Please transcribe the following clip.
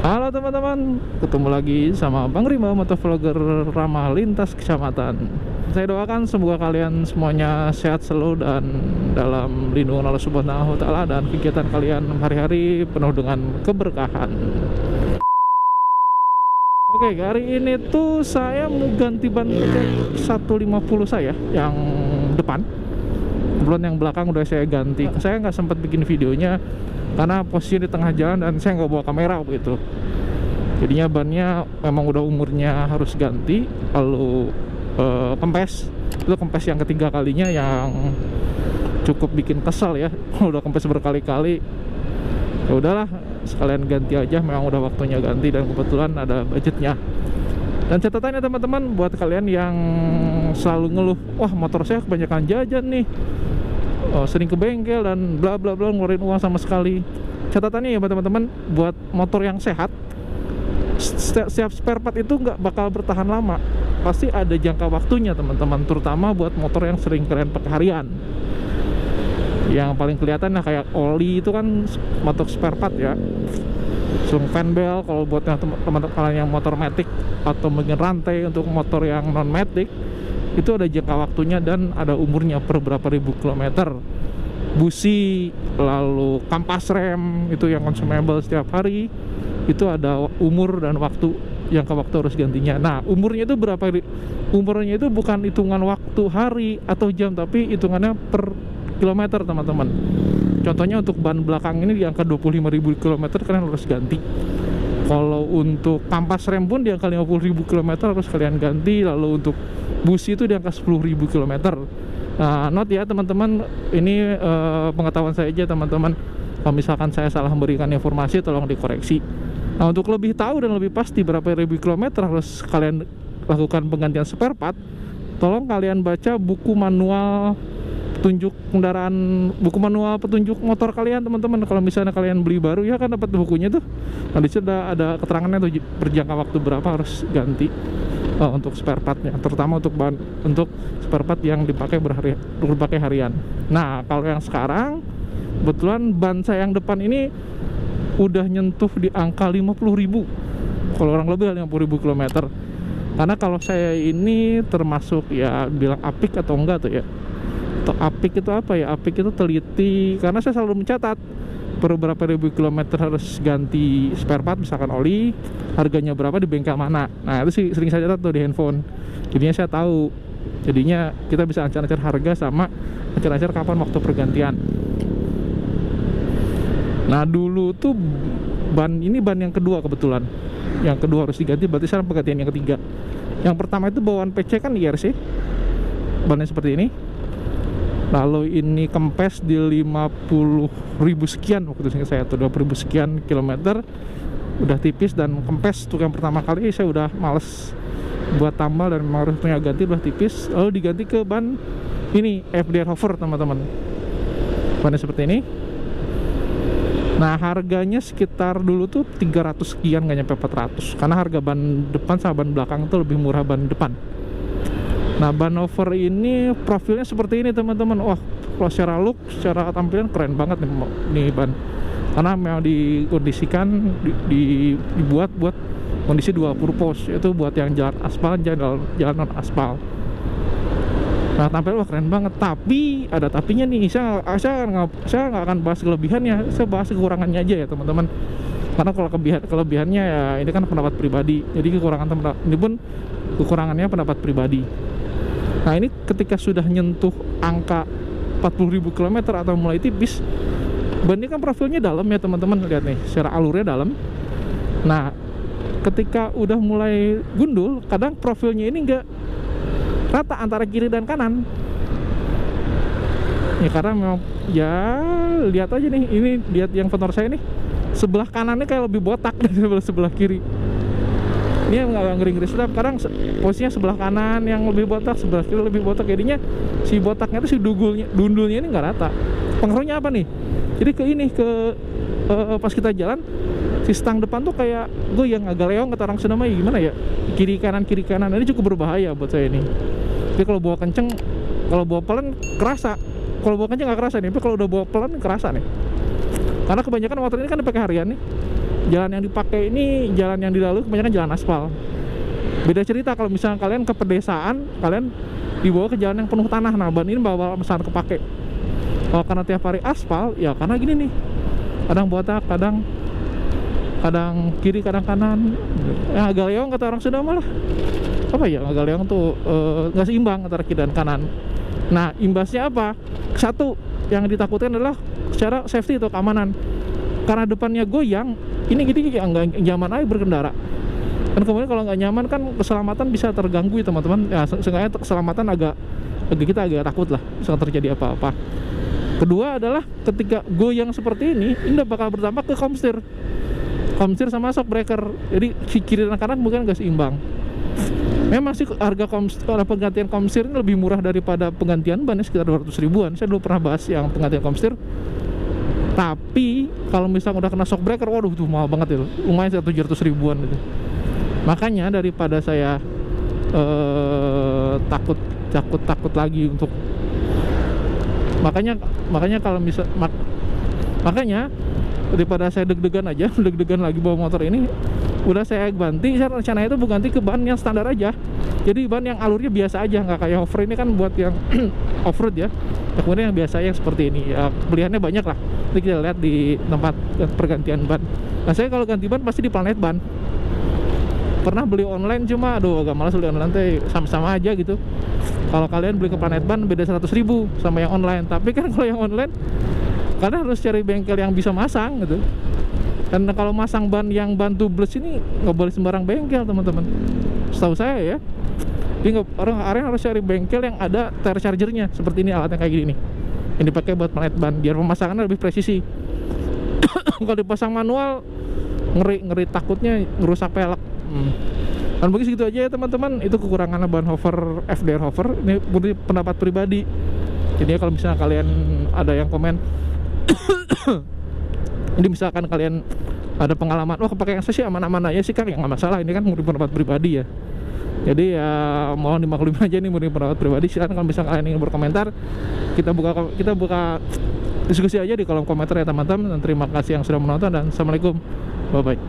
Halo teman-teman, ketemu lagi sama Bang Rima, motovlogger ramah lintas kecamatan. Saya doakan semoga kalian semuanya sehat selalu dan dalam lindungan Allah Subhanahu wa Ta'ala, dan kegiatan kalian hari-hari penuh dengan keberkahan. Oke, hari ini tuh saya mau ganti ban 150 saya yang depan. Kebetulan yang belakang udah saya ganti. Saya nggak sempat bikin videonya karena posisi di tengah jalan dan saya nggak bawa kamera begitu. Jadinya bannya memang udah umurnya harus ganti. Lalu kempes, itu kempes yang ketiga kalinya yang cukup bikin kesal ya. Udah kempes berkali-kali, ya udahlah sekalian ganti aja, memang udah waktunya ganti dan kebetulan ada budgetnya. Dan catatannya teman-teman, buat kalian yang selalu ngeluh, wah motor saya kebanyakan jajan nih, sering ke bengkel dan bla bla bla, ngeluarin uang sama sekali. Catatannya ya teman-teman, buat motor yang sehat, setiap spare part itu nggak bakal bertahan lama, pasti ada jangka waktunya teman-teman, terutama buat motor yang sering kalian pakai harian. Yang paling kelihatan lah kayak oli itu kan motor spare part ya, fan belt kalau buat teman-teman kalian yang motor matic, atau mungkin rantai untuk motor yang non matic, itu ada jangka waktunya dan ada umurnya per berapa ribu kilometer. Busi, lalu kampas rem itu yang consumable setiap hari, itu ada umur dan waktu, jangka waktu harus gantinya. Nah, umurnya itu berapa? Umurnya itu bukan hitungan waktu hari atau jam, tapi hitungannya per kilometer teman-teman. Contohnya untuk ban belakang ini di angka 25.000 km kalian harus ganti. Kalau untuk kampas rem pun di angka 50.000 km harus kalian ganti. Lalu untuk busi itu di angka 10.000 km. Nah, not ya teman-teman, ini pengetahuan saya aja teman-teman. Kalau misalkan saya salah memberikan informasi, tolong dikoreksi. Nah, untuk lebih tahu dan lebih pasti berapa ribu kilometer harus kalian lakukan penggantian spare part, tolong kalian baca buku manual petunjuk kendaraan, buku manual petunjuk motor kalian teman-teman. Kalau misalnya kalian beli baru ya kan dapat bukunya tuh, nah disitu ada keterangannya tuh berjangka waktu berapa harus ganti untuk spare partnya, terutama untuk bahan, untuk spare part yang dipakai berpakai harian. Nah, kalau yang sekarang kebetulan ban saya yang depan ini udah nyentuh di angka 50.000, kalau orang lebih 50.000 km. Karena kalau saya ini termasuk ya bilang apik atau enggak tuh ya. Apik itu apa ya? Apik itu teliti, karena saya selalu mencatat per berapa ribu kilometer harus ganti spare part, misalkan oli, harganya berapa di bengkel mana. Nah, itu sih sering saya catat tuh di handphone. Jadinya saya tahu. Jadinya kita bisa ancar-ancar harga sama ancar-ancar kapan waktu pergantian. Nah, dulu tuh ban ini ban yang kedua kebetulan. Yang kedua harus diganti, berarti sekarang pergantian yang ketiga. Yang pertama itu bawaan PC kan IRC. Bannya seperti ini. Lalu ini kempes di 50.000 sekian waktu itu saya tuh, 20.000 sekian kilometer, udah tipis. Dan kempes tuh yang pertama kali saya udah males buat tambal dan memang harus punya ganti, udah tipis. Lalu diganti ke ban ini FDR Hover teman-teman, bannya seperti ini. Nah, harganya sekitar dulu tuh 300 sekian, nggak nyampe 400, karena harga ban depan sama ban belakang tuh lebih murah ban depan. Nah, ban Hover ini profilnya seperti ini teman-teman. Wah, kalau secara look, secara tampilan keren banget nih ban. Karena memang dikondisikan, dibuat buat kondisi dual purpose, yaitu buat yang jalan aspal, jalan non aspal. Nah, tampil wah keren banget. Tapi ada tapinya nih. Saya nggak akan bahas kelebihannya, saya bahas kekurangannya aja ya teman-teman. Karena kalau kelebihannya ya ini kan pendapat pribadi. Jadi ini pun kekurangannya pendapat pribadi. Nah, ini ketika sudah nyentuh angka 40.000 km atau mulai tipis, ban ini kan profilnya dalam ya teman-teman, lihat nih secara alurnya dalam. Nah, ketika udah mulai gundul, kadang profilnya ini enggak rata antara kiri dan kanan. Ya karena memang ya lihat aja nih, ini lihat yang motor saya nih, sebelah kanannya kayak lebih botak daripada sebelah kiri. Ini nggak ngeri-ngeri sedap. Kadang posisinya sebelah kanan yang lebih botak, sebelah kiri lebih botak. Jadinya si botaknya itu, si dundulnya ini nggak rata. Pengaruhnya apa nih? Jadi pas kita jalan, si stang depan tuh kayak goyang, agak leong kata orang Sunda mah, gimana ya? Kiri kanan. Ini cukup berbahaya buat saya ini. Jadi kalau bawa kenceng, kalau bawa pelan kerasa. Kalau bawa kenceng nggak kerasa nih, tapi kalau udah bawa pelan kerasa nih. Karena kebanyakan motor ini kan dipakai harian nih. jalan yang dipakai ini jalan yang dilalui kebanyakan jalan aspal. Beda cerita kalau misalnya kalian ke pedesaan, kalian dibawa ke jalan yang penuh tanah. Nah, ban ini bawa sangat kepake. Kalau karena tiap hari aspal, ya karena gini nih, kadang botak, kadang kiri, kadang kanan. Agak leong kata orang Sunda malah. Apa ya, agak leong tuh nggak seimbang antara kiri dan kanan. Nah, imbasnya apa? Satu yang ditakutkan adalah secara safety atau keamanan. Karena depannya goyang, ini gini nggak nyaman aja berkendara. Dan kemudian kalau nggak nyaman kan keselamatan bisa terganggu ya teman-teman. Ya seenggaknya keselamatan kita agak takut lah bisa terjadi apa-apa. Kedua adalah ketika goyang seperti ini udah bakal berdampak ke komstir sama shock breaker. Jadi kiri dan kanan mungkin nggak seimbang. Memang sih harga penggantian komstir ini lebih murah daripada penggantian ban, sekitar 200 ribuan. Saya dulu pernah bahas yang penggantian komstir. Tapi kalau misalnya udah kena shock breaker, waduh itu mahal banget itu. Lumayan sekitar 700 ribuan gitu. Makanya daripada saya takut lagi untuk makanya kalau makanya daripada saya deg-degan lagi bawa motor ini, udah saya ganti. Saya rencananya itu ganti ke ban yang standar aja. Jadi ban yang alurnya biasa aja, nggak kayak hover ini kan buat yang off-road ya. Kemudian yang biasa yang seperti ini ya, pilihannya banyak lah. Nanti kita lihat di tempat pergantian ban. Nah, saya kalau ganti ban pasti di Planet Ban. Pernah beli online, cuma aduh agak malas beli online, sama-sama aja gitu. Kalau kalian beli ke Planet Ban beda 100 ribu sama yang online. Tapi kan kalau yang online kadang harus cari bengkel yang bisa masang gitu. Karena kalau masang ban yang ban tubeless ini nggak boleh sembarang bengkel teman-teman, setahu saya ya. Jadi orang harus cari bengkel yang ada tire chargernya. Seperti ini alatnya kayak gini nih, yang dipakai buat Planet Ban biar pemasangannya lebih presisi. Kalau dipasang manual ngeri takutnya ngerusak pelek. Dan begitu segitu aja ya teman-teman. Itu kekurangan ban hover FDR hover. Ini pendapat pribadi. Jadi kalau misalnya kalian ada yang komen ini misalkan kalian ada pengalaman, kepake yang saya sih aman-aman aja sih Kang, ya nggak masalah. Ini kan murni pendapat pribadi ya. Jadi ya mohon dimaklumi aja nih, murni pendapat pribadi. Silakan kalau misalnya kalian ingin berkomentar, kita buka diskusi aja di kolom komentar ya teman-teman. Dan terima kasih yang sudah menonton dan assalamualaikum, bye bye.